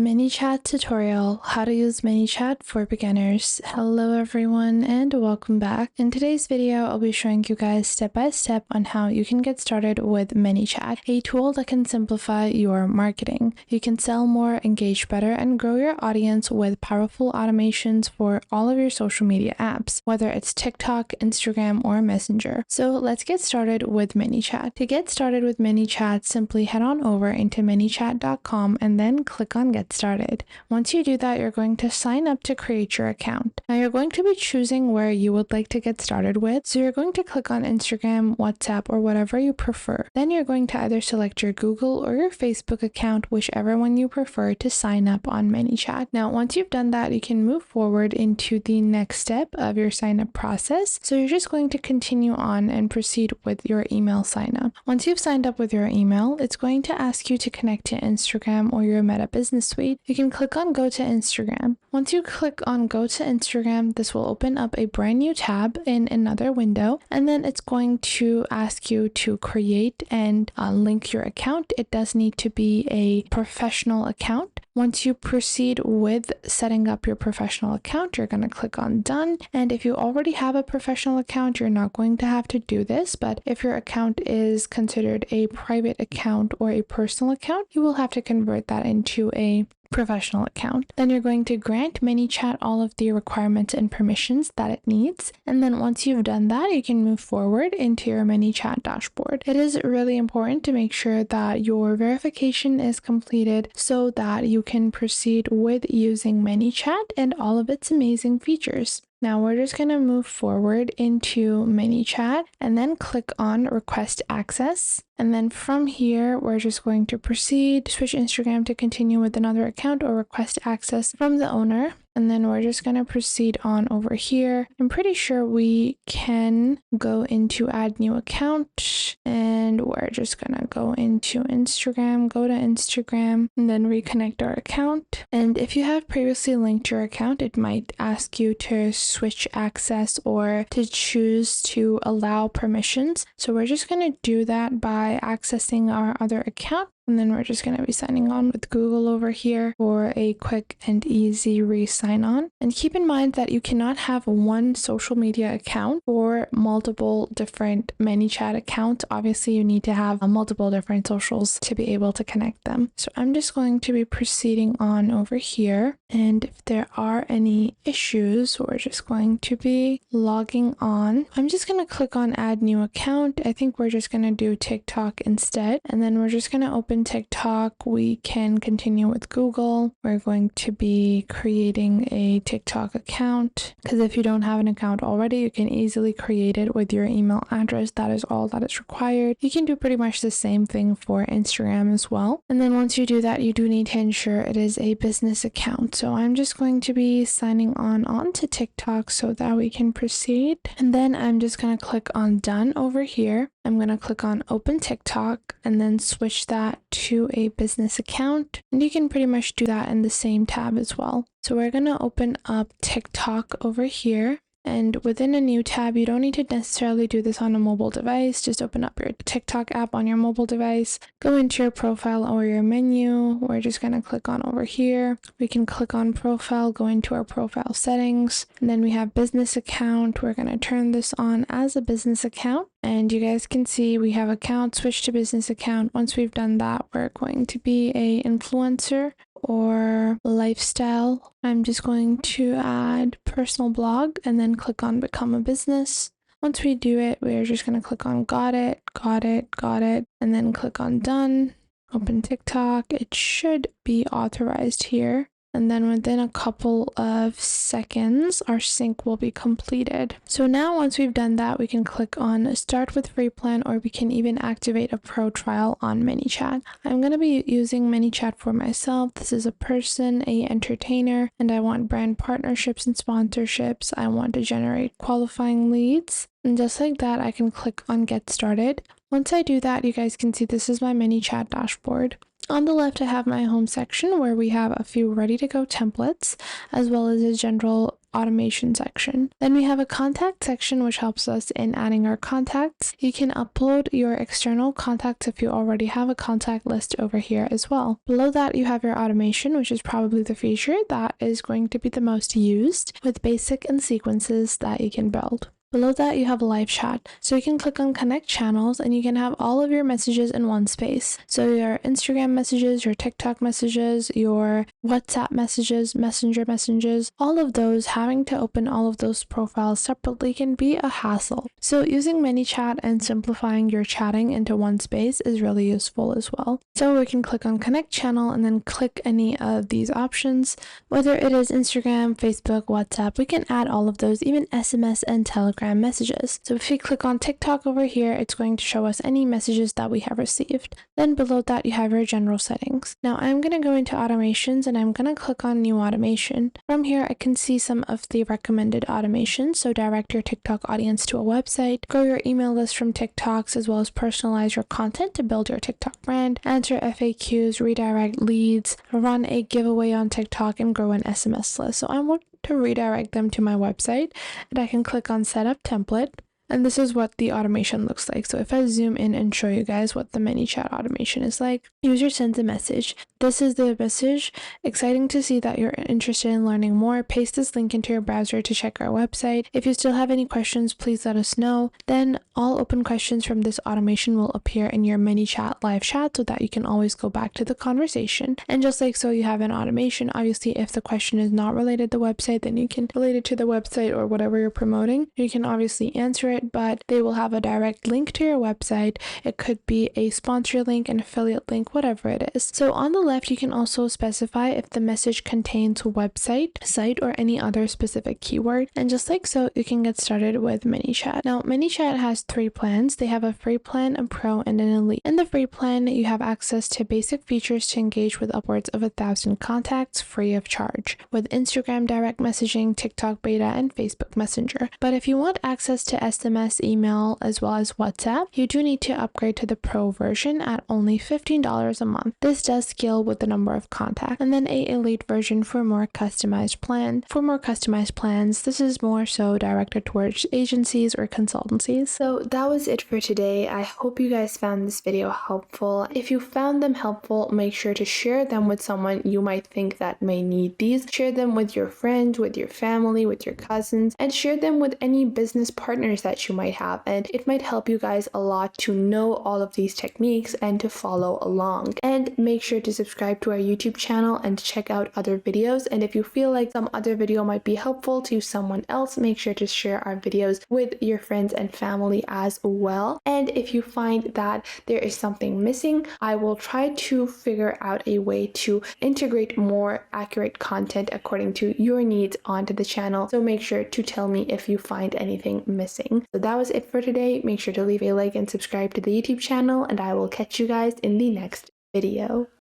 Manychat tutorial, how to use Manychat for beginners. Hello everyone and welcome back. In today's video, I'll be showing you guys step by step on how you can get started with Manychat, a tool that can simplify your marketing. You can sell more, engage better, and grow your audience with powerful automations for all of your social media apps, whether it's TikTok, Instagram, or Messenger. So let's get started with Manychat. To get started with Manychat, simply head on over into manychat.com and then click on Get Started. Once you do that, you're going to sign up to create your account. Now you're going to be choosing where you would like to get started with. So you're going to click on Instagram, WhatsApp, or whatever you prefer. Then you're going to either select your Google or your Facebook account, whichever one you prefer, to sign up on Manychat. Now, once you've done that, you can move forward into the next step of your sign up process. So you're just going to continue on and proceed with your email sign up. Once you've signed up with your email, it's going to ask you to connect to Instagram or your Meta Business Suite. You can click on Go to Instagram. Once you click on Go to Instagram, this will open up a brand new tab in another window, and then it's going to ask you to create and link your account. It does need to be a professional account. Once you proceed with setting up your professional account, you're going to click on Done. And if you already have a professional account, you're not going to have to do this. But if your account is considered a private account or a personal account, you will have to convert that into a professional account. Then you're going to grant Manychat all of the requirements and permissions that it needs. And then once you've done that, you can move forward into your Manychat dashboard. It is really important to make sure that your verification is completed so that you can proceed with using Manychat and all of its amazing features. Now we're just going to move forward into Manychat and then click on Request Access. And then from here, we're just going to proceed, switch Instagram to continue with another account or request access from the owner. And then we're just going to proceed on over here. I'm pretty sure we can go into add new account, and we're just going to go into Instagram, go to Instagram, and then reconnect our account. And if you have previously linked your account, it might ask you to switch access or to choose to allow permissions. So we're just going to do that by accessing our other account. And then we're just going to be signing on with Google over here for a quick and easy re-sign on. And keep in mind that you cannot have one social media account or multiple different Manychat accounts. Obviously, you need to have multiple different socials to be able to connect them. So I'm just going to be proceeding on over here. And if there are any issues, we're just going to be logging on. I'm just going to click on add new account. I think we're just going to do TikTok instead. And then we're just going to open TikTok. We can continue with Google. We're going to be creating a TikTok account because if you don't have an account already, you can easily create it with your email address. That is all that is required. You can do pretty much the same thing for Instagram as well. And then once you do that, you do need to ensure it is a business account. So I'm just going to be signing on to TikTok so that we can proceed. And then I'm just going to click on Done over here. I'm going to click on Open TikTok and then switch that to a business account. And you can pretty much do that in the same tab as well. So we're going to open up TikTok over here. And within a new tab, you don't need to necessarily do this on a mobile device. Just open up your TikTok app on your mobile device, go into your profile or your menu. We're just going to click on over here. We can click on profile, go into our profile settings, and then we have business account. We're going to turn this on as a business account. And you guys can see we have account, switch to business account. Once we've done that, we're going to be a influencer or lifestyle. I'm just going to add personal blog and then click on become a business. Once we do it, we're just going to click on got it, and then click on done. Open TikTok. It should be authorized here. And then within a couple of seconds, our sync will be completed. So now once we've done that, we can click on Start with Free Plan, or we can even activate a pro trial on Manychat. I'm going to be using Manychat for myself. This is a person, a entertainer, and I want brand partnerships and sponsorships. I want to generate qualifying leads. And just like that, I can click on Get Started. Once I do that, you guys can see this is my Manychat dashboard. On the left, I have my home section where we have a few ready to go templates, as well as a general automation section. Then we have a contact section, which helps us in adding our contacts. You can upload your external contacts if you already have a contact list over here as well. Below that, you have your automation, which is probably the feature that is going to be the most used, with basic and sequences that you can build. Below that, you have live chat. So you can click on connect channels and you can have all of your messages in one space. So your Instagram messages, your TikTok messages, your WhatsApp messages, Messenger messages, all of those, having to open all of those profiles separately can be a hassle. So using Manychat and simplifying your chatting into one space is really useful as well. So we can click on connect channel and then click any of these options, whether it is Instagram, Facebook, WhatsApp. We can add all of those, even SMS and Telegram messages. So if you click on TikTok over here, it's going to show us any messages that we have received. Then below that, you have your general settings. Now I'm going to go into automations and I'm going to click on new automation. From here, I can see some of the recommended automations. So direct your TikTok audience to a website, grow your email list from TikToks, as well as personalize your content to build your TikTok brand, answer FAQs, redirect leads, run a giveaway on TikTok, and grow an SMS list. So I want to redirect them to my website, and I can click on setup template, and this is what the automation looks like. So if I zoom in and show you guys what the Manychat automation is like, user sends a message. This is the message. Exciting to see that you're interested in learning more. Paste this link into your browser to check our website. If you still have any questions, please let us know. Then all open questions from this automation will appear in your Manychat live chat so that you can always go back to the conversation. And just like so, you have an automation. Obviously, if the question is not related to the website, then you can relate it to the website or whatever you're promoting. You can obviously answer it, but they will have a direct link to your website. It could be a sponsor link, an affiliate link, whatever it is. So on the left, you can also specify if the message contains website, site, or any other specific keyword. And just like so, you can get started with Manychat. Now, Manychat has 3 plans. They have a free plan, a pro, and an elite. In the free plan, you have access to basic features to engage with upwards of 1,000 contacts free of charge, with Instagram direct messaging, TikTok beta, and Facebook Messenger. But if you want access to SMS, email, as well as WhatsApp, you do need to upgrade to the pro version at only $15 a month. This does scale with the number of contacts. And then a elite version for more customized plan. For more customized plans, this is more so directed towards agencies or consultancies. So that was it for today. I hope you guys found this video helpful. If you found them helpful, make sure to share them with someone you might think that may need these. Share them with your friends, with your family, with your cousins, and share them with any business partners that you might have. And it might help you guys a lot to know all of these techniques and to follow along. And make sure to subscribe to our YouTube channel and check out other videos. And if you feel like some other video might be helpful to someone else, make sure to share our videos with your friends and family as well. And if you find that there is something missing, I will try to figure out a way to integrate more accurate content according to your needs onto the channel. So make sure to tell me if you find anything missing. So that was it for today. Make sure to leave a like and subscribe to the YouTube channel, and I will catch you guys in the next video.